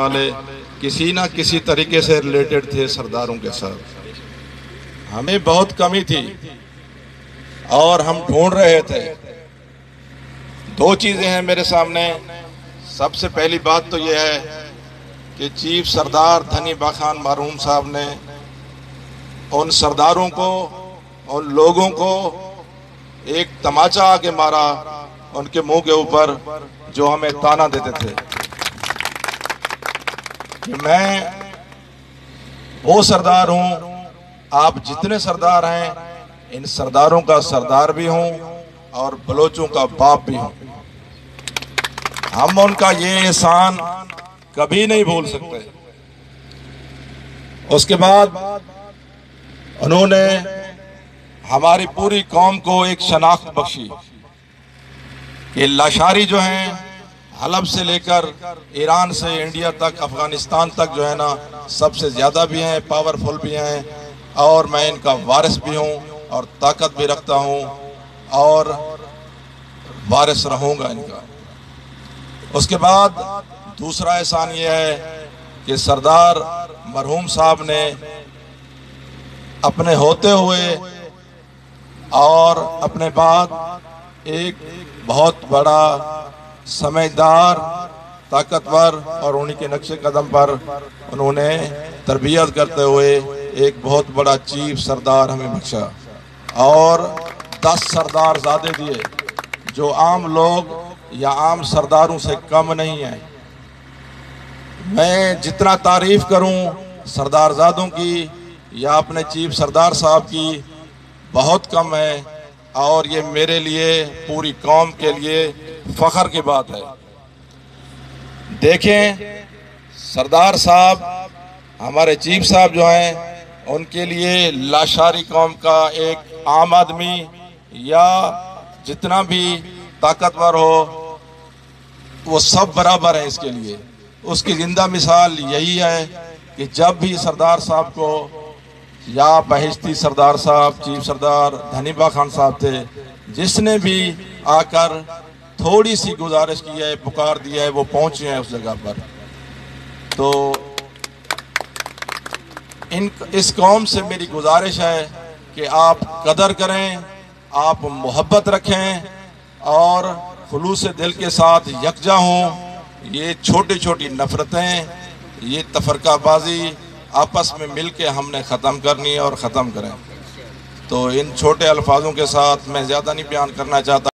والے کسی نہ کسی طریقے سے ریلیٹڈ تھے سرداروں کے ساتھ. ہمیں بہت کمی تھی اور ہم ڈھونڈ رہے تھے. دو چیزیں ہیں میرے سامنے. سب سے پہلی بات تو یہ ہے کہ چیف سردار دھنی با خان مرحوم صاحب نے ان سرداروں کو، ان لوگوں کو ایک تماچا آ کے مارا ان کے منہ کے اوپر، جو ہمیں تانا دیتے تھے کہ میں وہ سردار ہوں، آپ جتنے سردار ہیں ان سرداروں کا سردار بھی ہوں اور بلوچوں کا باپ بھی ہوں. ہم ان کا یہ احسان کبھی نہیں بھول سکتے. اس کے بعد انہوں نے ہماری پوری قوم کو ایک شناخت بخشی کہ لاشاری جو ہیں حلب سے لے کر ایران سے انڈیا تک، افغانستان تک جو ہے نا، سب سے زیادہ بھی ہیں، پاورفل بھی ہیں، اور میں ان کا وارث بھی ہوں اور طاقت بھی رکھتا ہوں اور وارث رہوں گا ان کا. اس کے بعد دوسرا احسان یہ ہے کہ سردار مرحوم صاحب نے اپنے ہوتے ہوئے اور اپنے بعد ایک بہت بڑا سمجھدار، طاقتور اور انہی کے نقش قدم پر انہوں نے تربیت کرتے ہوئے ایک بہت بڑا چیف سردار ہمیں بخشا اور 10 سردار زادے دیے جو عام لوگ یا عام سرداروں سے کم نہیں ہیں. میں جتنا تعریف کروں سردار زادوں کی یا اپنے چیف سردار صاحب کی بہت کم ہے، اور یہ میرے لیے، پوری قوم کے لیے فخر کی بات ہے. دیکھیں سردار صاحب، ہمارے چیف صاحب جو ہیں، ان کے لیے لاشاری قوم کا ایک عام آدمی یا جتنا بھی طاقتور ہو وہ سب برابر ہیں اس کے لیے. اس کی زندہ مثال یہی ہے کہ جب بھی سردار صاحب کو، یا بہشتی سردار صاحب، چیف سردار دھنی با خان صاحب تھے، جس نے بھی آ کر تھوڑی سی گزارش کی ہے، پکار دیا ہے، وہ پہنچے ہیں اس جگہ پر. تو اس قوم سے میری گزارش ہے کہ آپ قدر کریں، آپ محبت رکھیں اور خلوص دل کے ساتھ یکجا ہوں. یہ چھوٹی چھوٹی نفرتیں، یہ تفرقہ بازی آپس میں مل کے ہم نے ختم کرنی اور ختم کریں. تو ان چھوٹے الفاظوں کے ساتھ میں زیادہ نہیں بیان کرنا چاہتا.